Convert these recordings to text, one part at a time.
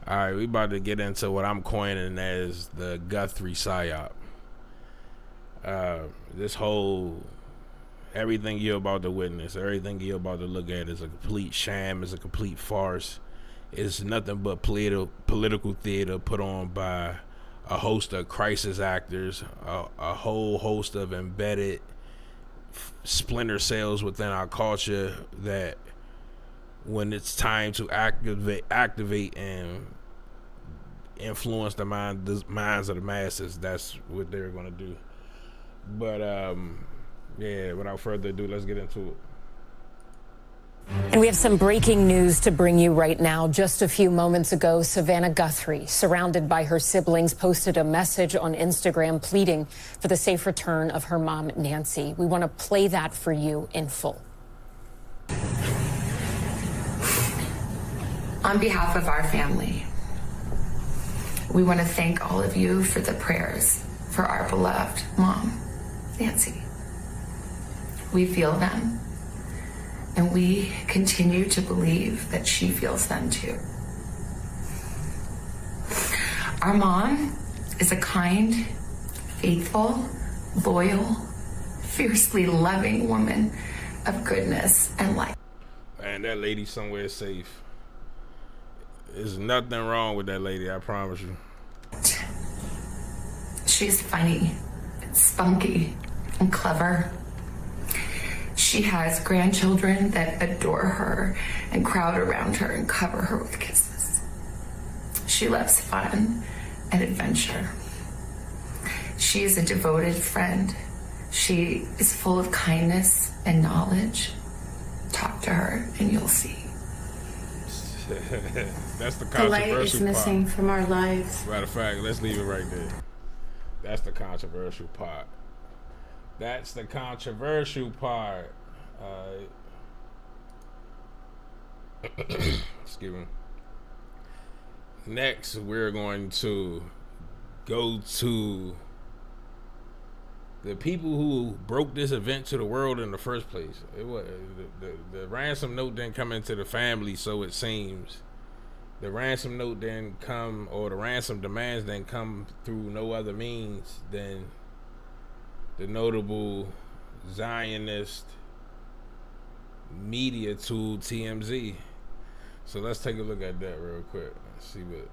All right, we about to get into what I'm coining as the Guthrie Psyop. This whole everything you're about to witness, everything you're about to look at is a complete sham, is a complete farce. It's nothing but political theater put on by a host of crisis actors, a whole host of embedded splinter cells within our culture that when it's time to activate and influence the minds of the masses, that's what they're going to do. But yeah, without further ado, let's get into it. And we have some breaking news to bring you right now. Just a few moments ago, Savannah Guthrie, surrounded by her siblings, posted a message on Instagram pleading for the safe return of her mom, Nancy. We want to play that for you in full. On behalf of our family, we want to thank all of you for the prayers for our beloved mom, Nancy. We feel them, and we continue to believe that she feels them too. Our mom is a kind, faithful, loyal, fiercely loving woman of goodness and light. And that lady somewhere safe. There's nothing wrong with that lady, I promise you. She's funny, spunky, and clever. She has grandchildren that adore her and crowd around her and cover her with kisses. She loves fun and adventure. She is a devoted friend. She is full of kindness and knowledge. Talk to her and you'll see. That's the controversial The light is missing part from our lives. Matter of fact, let's leave it right there. That's the controversial part. That's the controversial part. Excuse me. Next, we're going to go to the people who broke this event to the world in the first place. It was the ransom note didn't come into the family, so it seems. The ransom note didn't come, or the ransom demands didn't come through no other means than the notable Zionist media tool TMZ. So let's take a look at that real quick. Let's see what.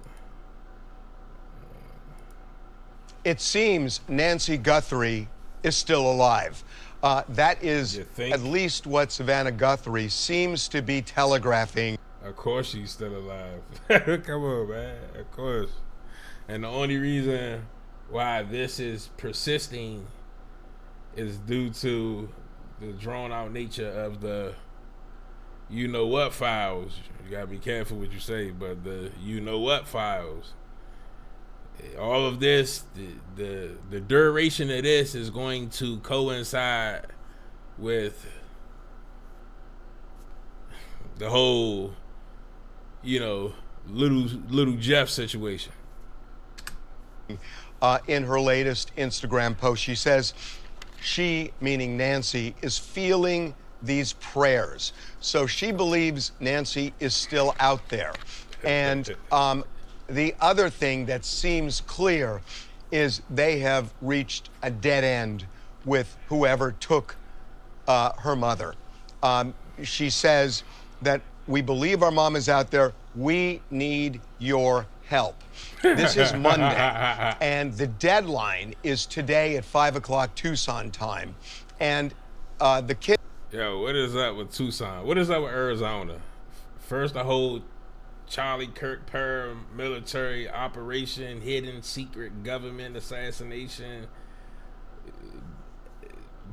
It seems Nancy Guthrie is still alive. That is at least what Savannah Guthrie seems to be telegraphing. Of course she's still alive. Come on, man. Of course. And the only reason why this is persisting is due to the drawn out nature of the you know what files. You gotta be careful what you say, but the you know what files. All of this, the duration of this is going to coincide with the whole, little Jeff situation. In her latest Instagram post, she says she, meaning Nancy, is feeling these prayers. So she believes Nancy is still out there. And the other thing that seems clear is they have reached a dead end with whoever took her mother. She says that we believe our mom is out there. We need your help. This is Monday, and the deadline is today at 5 o'clock Tucson time. And the kid... Yo, what is that with Tucson? What is that with Arizona? First, the whole Charlie Kirk paramilitary operation, hidden secret government assassination,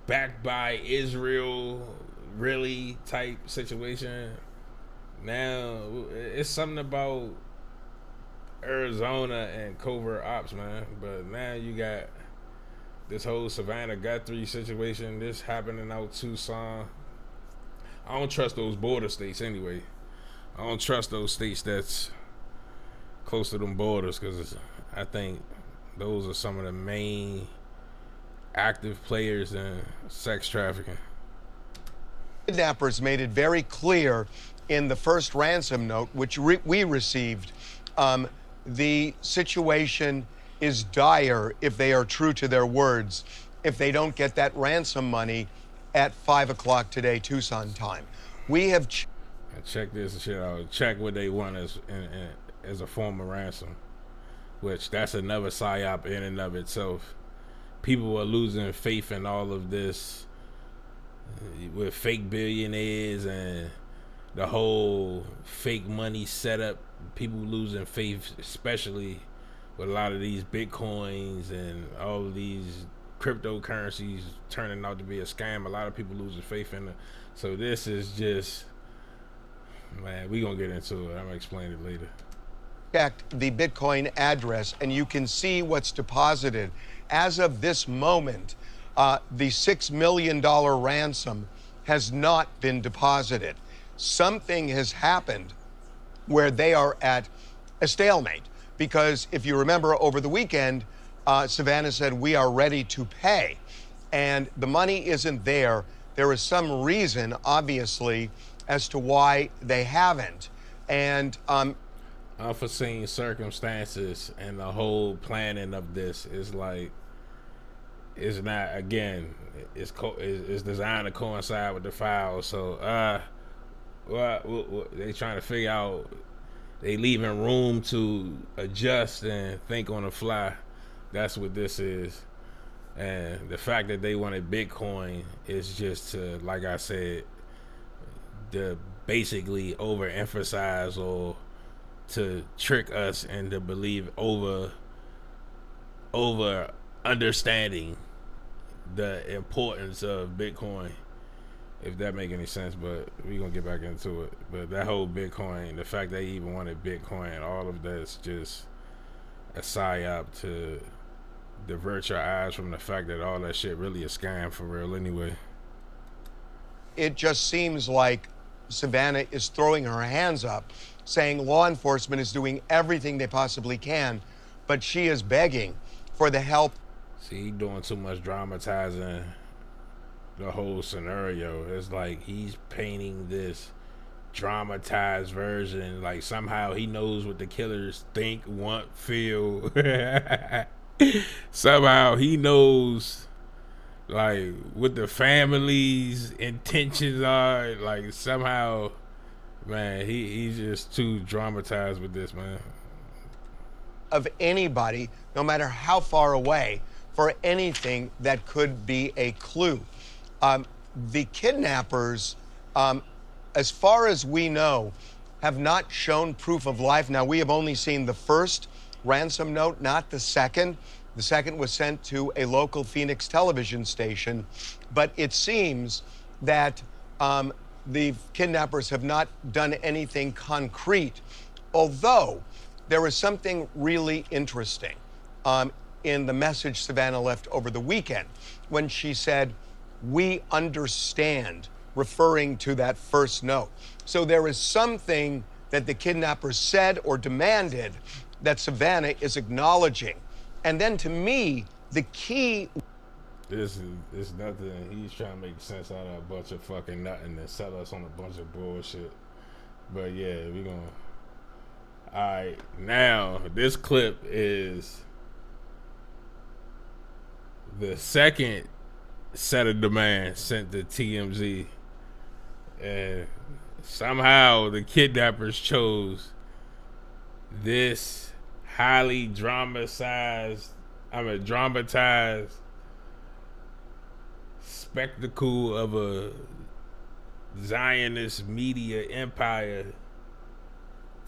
backed by Israel, really type situation. Now, it's something about Arizona and covert ops, man. But now you got this whole Savannah Guthrie situation, this happening out Tucson. I don't trust those border states anyway. I don't trust those states that's close to them borders, because I think those are some of the main active players in sex trafficking. Kidnappers made it very clear in the first ransom note, which we received The situation is dire if they are true to their words, if they don't get that ransom money at 5 o'clock today, Tucson time. We have check this shit out. Check what they want as a form of ransom, which that's another psyop in and of itself. People are losing faith in all of this with fake billionaires and the whole fake money setup. People losing faith, especially with a lot of these bitcoins and all of these cryptocurrencies turning out to be a scam. A lot of people losing faith in it. So this is just, man, we gonna get into it. I'm gonna explain it later. checked the Bitcoin address and you can see what's deposited. As of this moment, the $6 million ransom has not been deposited. Something has happened where they are at a stalemate. Because if you remember over the weekend, Savannah said, we are ready to pay. And the money isn't there. There is some reason, obviously, as to why they haven't. And unforeseen circumstances and the whole planning of this is like, it's not, again, it's designed to coincide with the file. So what they trying to figure out, they leaving room to adjust and think on the fly. That's what this is. And the fact that they wanted Bitcoin is just to, like I said, to basically overemphasize or to trick us and to believe over understanding the importance of Bitcoin, if that make any sense. But we gonna get back into it. But that whole Bitcoin, the fact they even wanted Bitcoin, all of that's just a psyop to divert your eyes from the fact that all that shit really a scam for real anyway. it just seems like Savannah is throwing her hands up, saying law enforcement is doing everything they possibly can, but she is begging for the help. See, he doing too much dramatizing the whole scenario. It's like he's painting this dramatized version, like somehow he knows what the killers think, want, feel. Somehow he knows like what the family's intentions are. Like somehow, man, he's just too dramatized with this, man. Of anybody, no matter how far away, for anything that could be a clue. The kidnappers, as far as we know, have not shown proof of life. Now, we have only seen the first ransom note, not the second. The second was sent to a local Phoenix television station, but it seems that the kidnappers have not done anything concrete, although there is something really interesting in the message Savannah left over the weekend when she said, "We understand," referring to that first note. So there is something that the kidnappers said or demanded that Savannah is acknowledging. And then to me, the key... This is nothing. He's trying to make sense out of a bunch of fucking nothing and sell us on a bunch of bullshit. But yeah, we gonna... Alright, now this clip is the second set of demands sent to TMZ, and somehow the kidnappers chose this highly dramatized spectacle of a Zionist media empire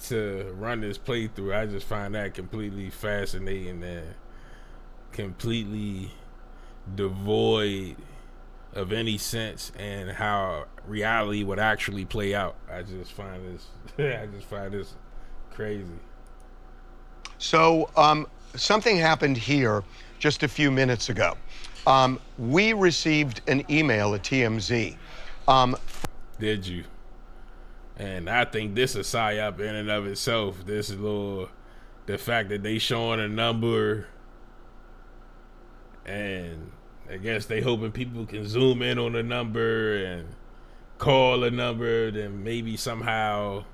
to run this playthrough. I just find that completely fascinating and completely devoid of any sense and how reality would actually play out. I just find this crazy. So something happened here just a few minutes ago. We received an email at TMZ. Did you? And I think this is psyop in and of itself. This is the fact that they showing a number, and I guess they hoping people can zoom in on the number and call a number, then maybe somehow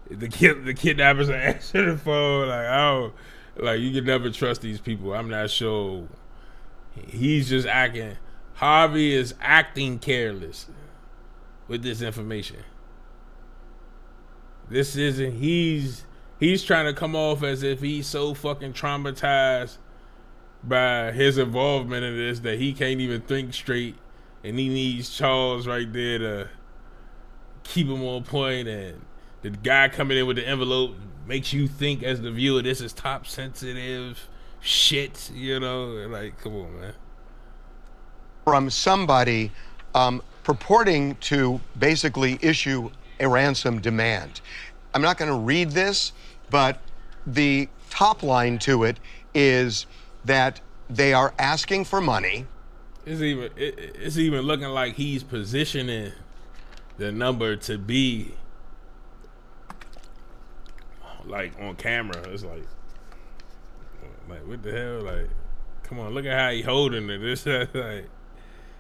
The kidnappers are answering the phone. Like, oh, like you can never trust these people. I'm not sure. He's just acting. Harvey is acting careless with this information. This isn't. He's trying to come off as if he's so fucking traumatized by his involvement in this that he can't even think straight, and he needs Charles right there to keep him on point. And the guy coming in with the envelope makes you think as the viewer this is top sensitive shit, you know? Like, come on, man. From somebody purporting to basically issue a ransom demand. I'm not going to read this, but the top line to it is that they are asking for money. It's even looking like he's positioning the number to be like on camera. It's like what the hell? Like, come on, look at how he holding it. This like,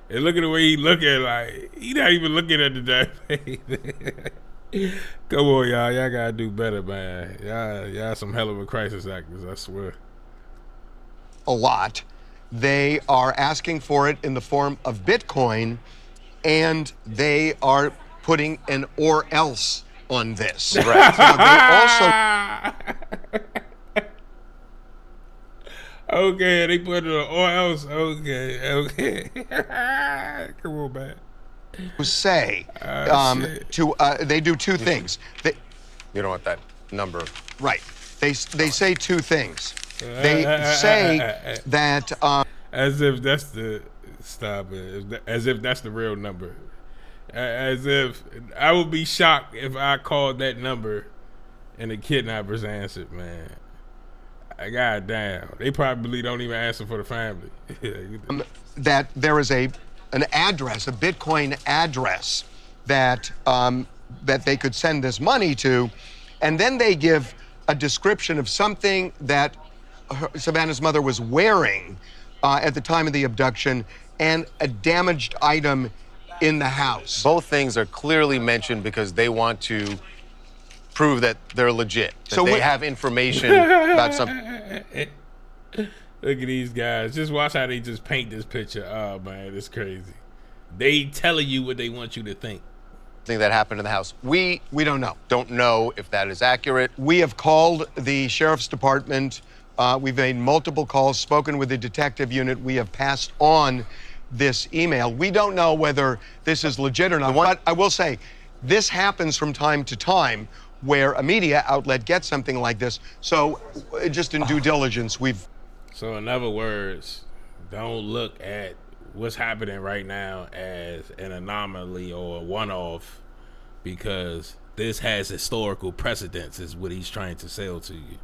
and look at the way he looking. Like, he not even looking at the damn face. Come on, y'all gotta do better, man. Y'all some hell of a crisis actors, I swear. A lot. They are asking for it in the form of Bitcoin, and they are putting an or else on this. Right. So they also okay, they put it on or else. Okay. Come on, man. say they do two things. You don't want that number. Right. They say two things. They say that as if that's the as if that's the real number. As if I would be shocked if I called that number and the kidnappers answered, man. God damn. They probably don't even answer for the family. that there is an address, a Bitcoin address that that they could send this money to, and then they give a description of something that Savannah's mother was wearing at the time of the abduction and a damaged item in the house. Both things are clearly mentioned because they want to prove that they're legit, that So they have information about something. Look at these guys. Just watch how they just paint this picture. Oh, man, it's crazy. They telling you what they want you to think. Thing that happened in the house. We don't know. Don't know if that is accurate. We have called the sheriff's department. We've made multiple calls, spoken with the detective unit. We have passed on this email. We don't know whether this is legit or not, but I will say this happens from time to time where a media outlet gets something like this. So just in due diligence, we've... So in other words, don't look at what's happening right now as an anomaly or a one-off, because this has historical precedence is what he's trying to sell to you.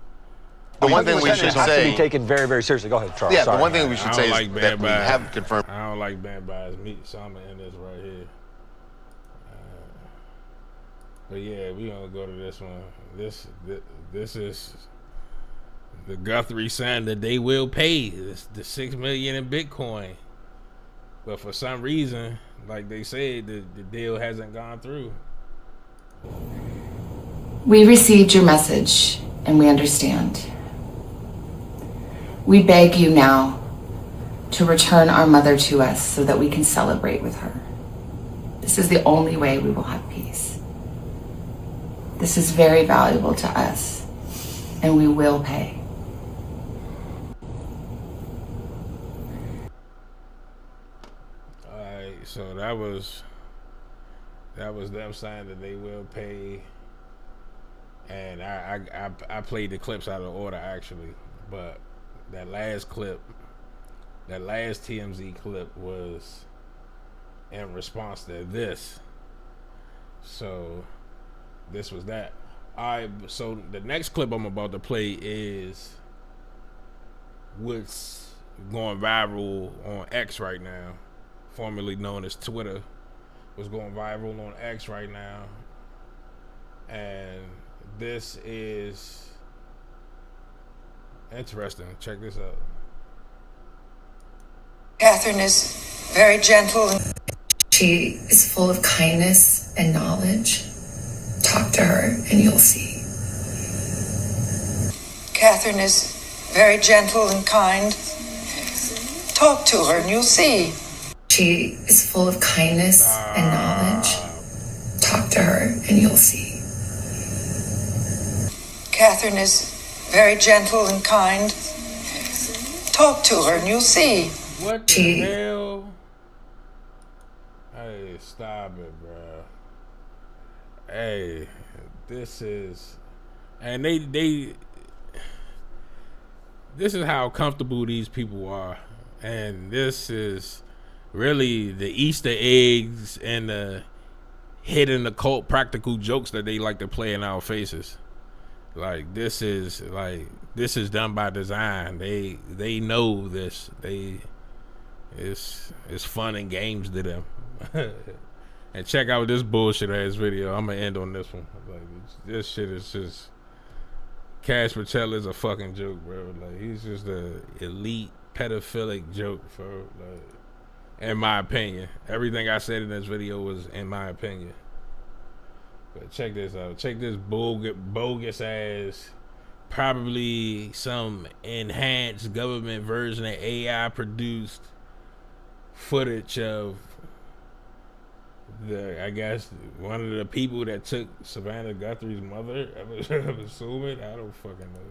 The one thing we should has to say... be taken very, very seriously. Go ahead, Charles. Yeah, Sorry. the one thing we should say like is that we have confirmed... I don't like band buys meat, so I'm going to end this right here. But yeah, we gonna go to this one. This is the Guthrie saying that they will pay the $6 million in Bitcoin, but for some reason, like they said, the deal hasn't gone through. We received your message and we understand. We beg you now to return our mother to us so that we can celebrate with her. This is the only way we will have peace. This is very valuable to us, and we will pay. All right, so that was them saying that they will pay, and I played the clips out of order actually, but that last TMZ clip was in response to this, so. This was that. Alright, so the next clip I'm about to play is what's going viral on X right now, formerly known as Twitter. What's going viral on X right now. And this is interesting. Check this out. Catherine is very gentle. She is full of kindness and knowledge. Talk to her and you'll see. Catherine is very gentle and kind. Talk to her and you'll see. She is full of kindness and knowledge. Talk to her and you'll see. Catherine is very gentle and kind. Talk to her and you'll see. What the hell? Hey, stop it, bro. Hey, this is, and this is how comfortable these people are, and this is really the Easter eggs and the hidden occult practical jokes that they like to play in our faces. Like this is done by design. They know this. It's fun and games to them. And check out this bullshit ass video. I'm gonna end on this one. Like this shit is just, Cash Patel is a fucking joke, bro. Like he's just a elite pedophilic joke, bro. Like, in my opinion, everything I said in this video was in my opinion. But check this out. Check this bogus ass, probably some enhanced government version of AI produced footage of I guess one of the people that took Savannah Guthrie's mother. I'm assuming. I don't fucking know.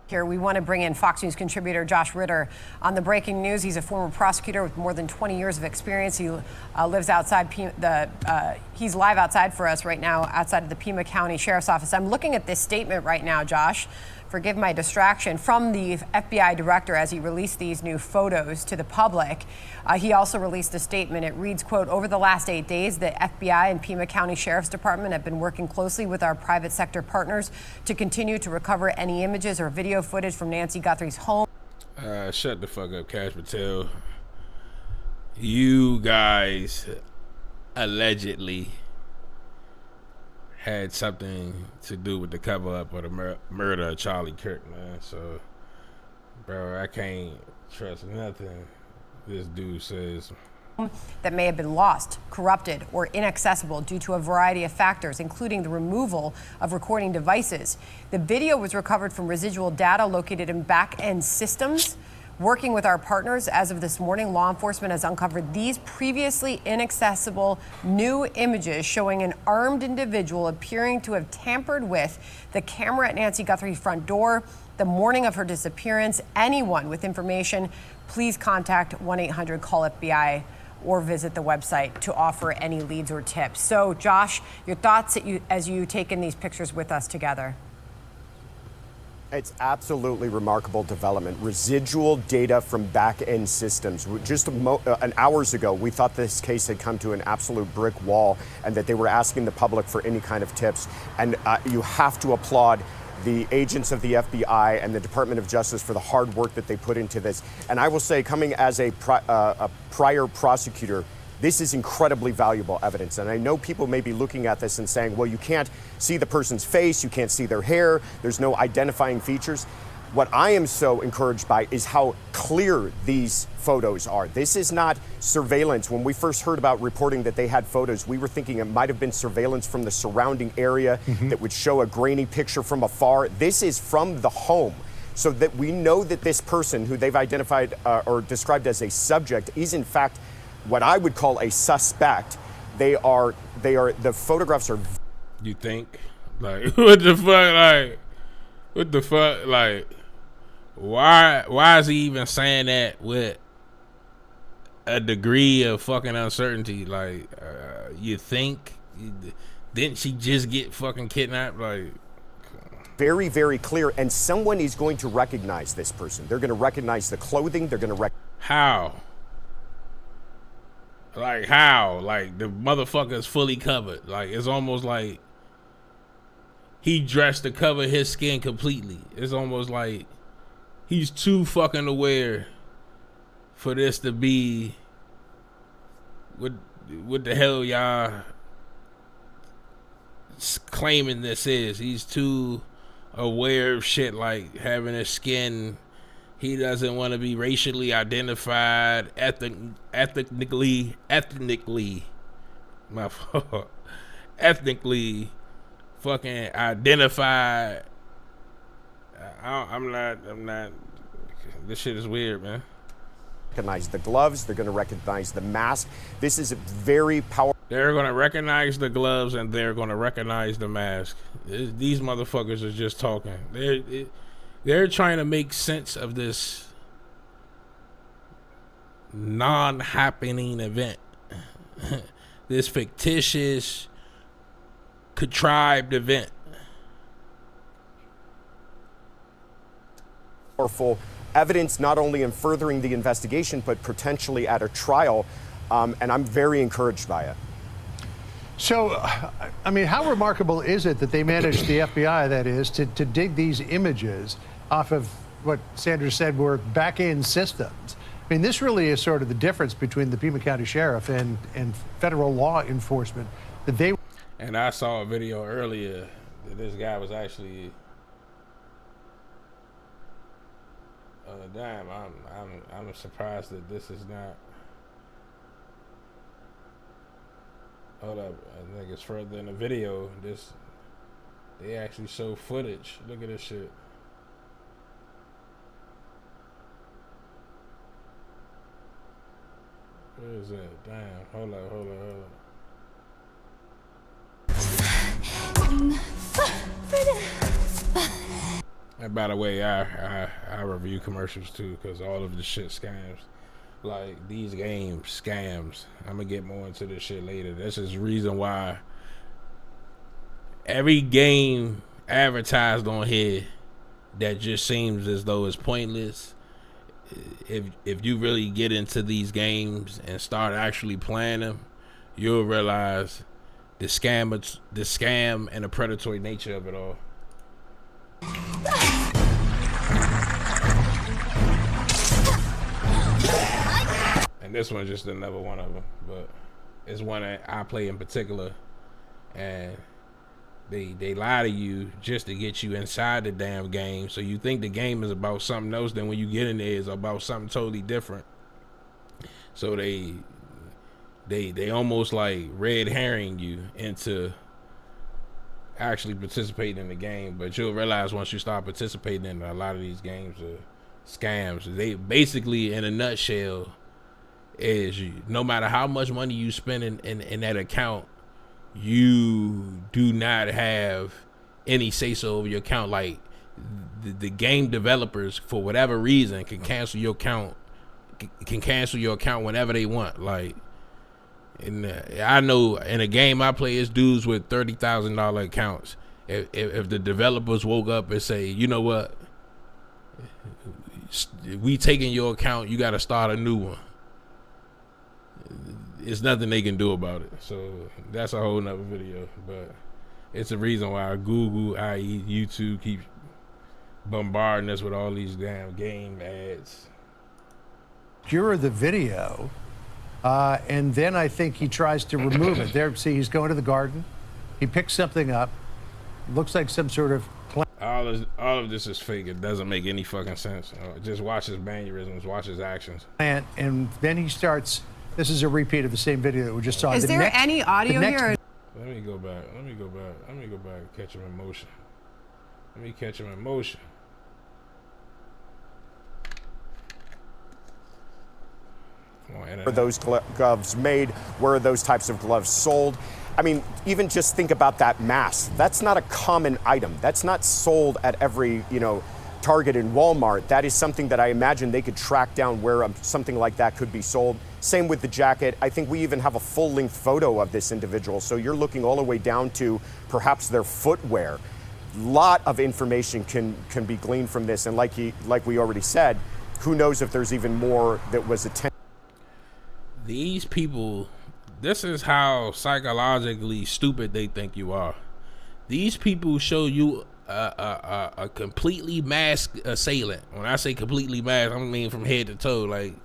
Here, we want to bring in Fox News contributor Josh Ritter on the breaking news. He's a former prosecutor with more than 20 years of experience. He lives outside he's live outside for us right now, outside of the Pima County Sheriff's Office. I'm looking at this statement right now, Josh. Forgive my distraction, from the FBI director as he released these new photos to the public. He also released a statement. It reads, quote, "Over the last 8 days, the FBI and Pima County Sheriff's Department have been working closely with our private sector partners to continue to recover any images or video footage from Nancy Guthrie's home." Shut the fuck up, Cash Patel. You guys allegedly had something to do with the cover up of the murder of Charlie Kirk, man. So, bro, I can't trust nothing this dude says. That may have been lost, corrupted, or inaccessible due to a variety of factors, including the removal of recording devices. The video was recovered from residual data located in back-end systems. Working with our partners, as of this morning, law enforcement has uncovered these previously inaccessible new images showing an armed individual appearing to have tampered with the camera at Nancy Guthrie's front door the morning of her disappearance. Anyone with information, please contact 1-800-CALL-FBI or visit the website to offer any leads or tips. So, Josh, your thoughts as you take in these pictures with us together? It's absolutely remarkable development. Residual data from back-end systems. Just an hours ago, we thought this case had come to an absolute brick wall and that they were asking the public for any kind of tips. And you have to applaud the agents of the FBI and the Department of Justice for the hard work that they put into this. And I will say, coming as a prior prosecutor, this is incredibly valuable evidence. And I know people may be looking at this and saying, well, you can't see the person's face, you can't see their hair, there's no identifying features. What I am so encouraged by is how clear these photos are. This is not surveillance. When we first heard about reporting that they had photos, we were thinking it might have been surveillance from the surrounding area that would show a grainy picture from afar. This is from the home, so that we know that this person, who they've identified or described as a subject, is in fact what I would call a suspect. The photographs are. You think? Like, what the fuck? Like, why is he even saying that with a degree of fucking uncertainty? Like, you think? Didn't she just get fucking kidnapped? Like, very, very clear. And someone is going to recognize this person. They're going to recognize the clothing. They're going to How? Like, how? Like, the motherfucker's fully covered. Like, it's almost like he dressed to cover his skin completely. It's almost like he's too fucking aware for this to be what the hell y'all claiming this is. He's too aware of shit like having his skin. He doesn't want to be racially identified, ethnically, my fault, ethnically fucking identified. I'm not. This shit is weird, man. Recognize the gloves. They're going to recognize the mask. This is a very powerful. They're going to recognize the gloves and they're going to recognize the mask. These motherfuckers are just talking. They're trying to make sense of this non-happening event. This fictitious, contrived event. Powerful evidence, not only in furthering the investigation, but potentially at a trial. And I'm very encouraged by it. So, I mean, how remarkable is it that they managed, the FBI that is, to dig these images off of what Sandra said were back-end systems? I mean, this really is sort of the difference between the Pima County Sheriff and federal law enforcement. That they. And I saw a video earlier that this guy was actually. Damn, I'm surprised that this is not. Hold up, I think it's further in the video. They actually show footage. Look at this shit. Where is that? Damn, hold up. And by the way, I review commercials too, because all of this shit scams. Like, these games, scams. I'm gonna get more into this shit later. This is the reason why every game advertised on here that just seems as though it's pointless. If you really get into these games and start actually playing them, you'll realize the scam and the predatory nature of it all. And this one's just another one of them, but it's one that I play in particular, and they lie to you just to get you inside the damn game, so you think the game is about something else, then when you get in there it's about something totally different. So they almost like red herring you into actually participating in the game, but you'll realize once you start participating in a lot of these games are scams. They basically, in a nutshell, is no matter how much money you spend in that account, you do not have any say-so over your account. Like, the game developers, for whatever reason, can cancel your account whenever they want. Like, I know in a game I play, it's dudes with $30,000 accounts. If the developers woke up and say, you know what, we taking your account, you got to start a new one, it's nothing they can do about it. So that's a whole nother video, but it's the reason why Google, i.e. YouTube, keeps bombarding us with all these damn game ads. You're the video, and then I think he tries to remove it. There, see, he's going to the garden. He picks something up. Looks like some sort of plant. All of this is fake. It doesn't make any fucking sense. Just watch his mannerisms, watch his actions. And then he starts. This is a repeat of the same video that we just saw. Is there any audio here? Let me go back and catch him in motion. Were those gloves made? Where are those types of gloves sold? I mean, even just think about that mask. That's not a common item. That's not sold at every, Target and Walmart. That is something that I imagine they could track down where something like that could be sold. Same with the jacket. I think we even have a full-length photo of this individual. So you're looking all the way down to perhaps their footwear. Lot of information can be gleaned from this. And like we already said, who knows if there's even more that was attended. These people, this is how psychologically stupid they think you are. These people show you a completely masked assailant. When I say completely masked, I mean from head to toe. Like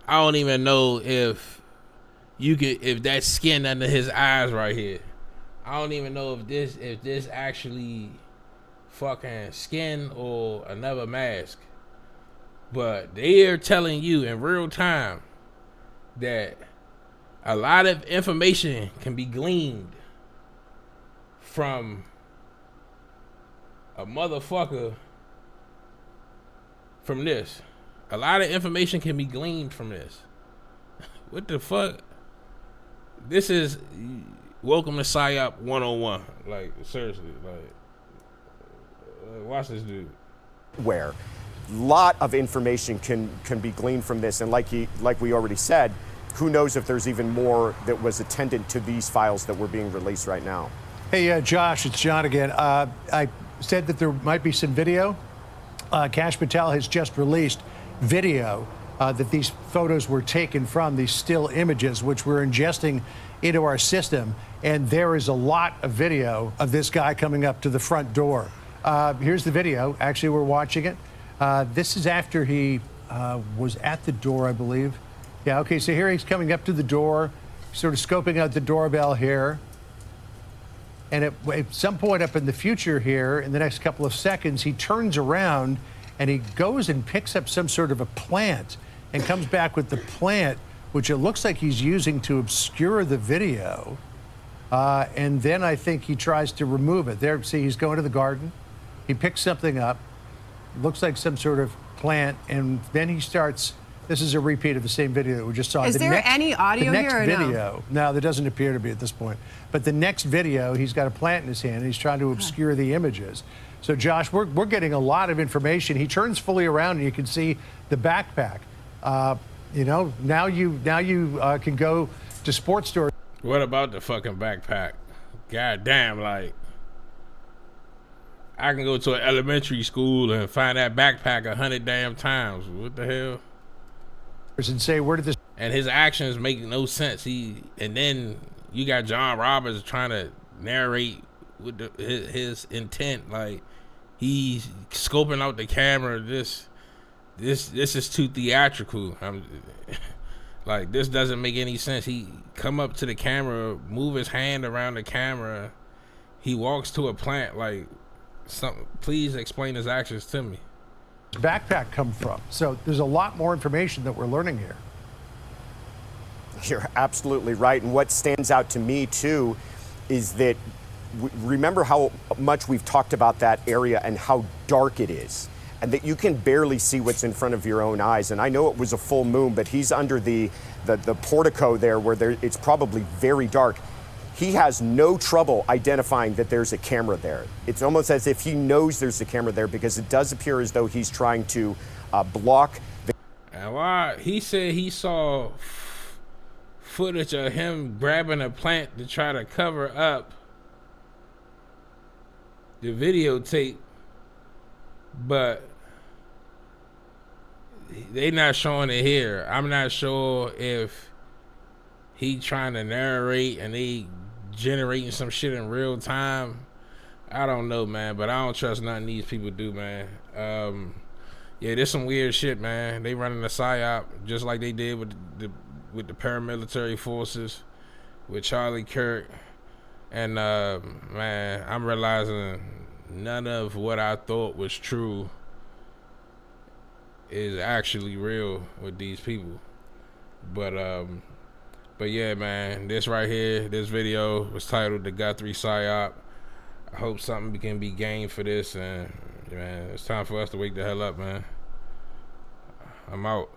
I don't even know if that skin under his eyes right here. I don't even know if this actually fucking skin or another mask. But they are telling you in real time that a lot of information can be gleaned from a motherfucker from this. A lot of information can be gleaned from this. What the fuck? This is welcome to Psyop 101. Like, seriously, like watch this dude. Where a lot of information can be gleaned from this, and like we already said, who knows if there's even more that was attendant to these files that were being released right now. Hey, Josh, it's John again. I said that there might be some video. Kash Patel has just released video that these photos were taken from, these still images, which we're ingesting into our system. And there is a lot of video of this guy coming up to the front door. Here's the video. Actually, we're watching it. This is after he was at the door, I believe. Yeah, okay, so here he's coming up to the door, sort of scoping out the doorbell here. And at some point up in the future here, in the next couple of seconds, he turns around and he goes and picks up some sort of a plant and comes back with the plant, which it looks like he's using to obscure the video. And then I think he tries to remove it. There, see, he's going to the garden. He picks something up, looks like some sort of plant, and then he starts. This is a repeat of the same video that we just saw. Is there any audio here or no? No, there doesn't appear to be at this point. But the next video, he's got a plant in his hand, and he's trying to obscure the images. So, Josh, we're getting a lot of information. He turns fully around, and you can see the backpack. You know, now you can go to sports stores. What about the fucking backpack? God damn, like, I can go to an elementary school and find that backpack 100 damn times. What the hell? And say, where did this? And his actions make no sense. And then you got John Roberts trying to narrate with his intent, like he's scoping out the camera. This is too theatrical. Like, this doesn't make any sense. He come up to the camera, move his hand around the camera. He walks to a plant. Like, please explain his actions to me. Backpack come from? So there's a lot more information that we're learning here. You're absolutely right. And what stands out to me, too, is that remember how much we've talked about that area and how dark it is, and that you can barely see what's in front of your own eyes. And I know it was a full moon, but he's under the portico there where it's probably very dark. He has no trouble identifying that there's a camera there. It's almost as if he knows there's a camera there, because it does appear as though he's trying to block the. And why he said he saw footage of him grabbing a plant to try to cover up the videotape, but they not showing it here. I'm not sure if he trying to narrate and they generating some shit in real time. I don't know, man, but I don't trust nothing these people do, man. Yeah, there's some weird shit, man. They running the psyop just like they did with the paramilitary forces, with Charlie Kirk, and man, I'm realizing none of what I thought was true is actually real with these people. But yeah, man, this right here, this video was titled The Guthrie Psyop. I hope something can be gained for this, and man, it's time for us to wake the hell up, man. I'm out.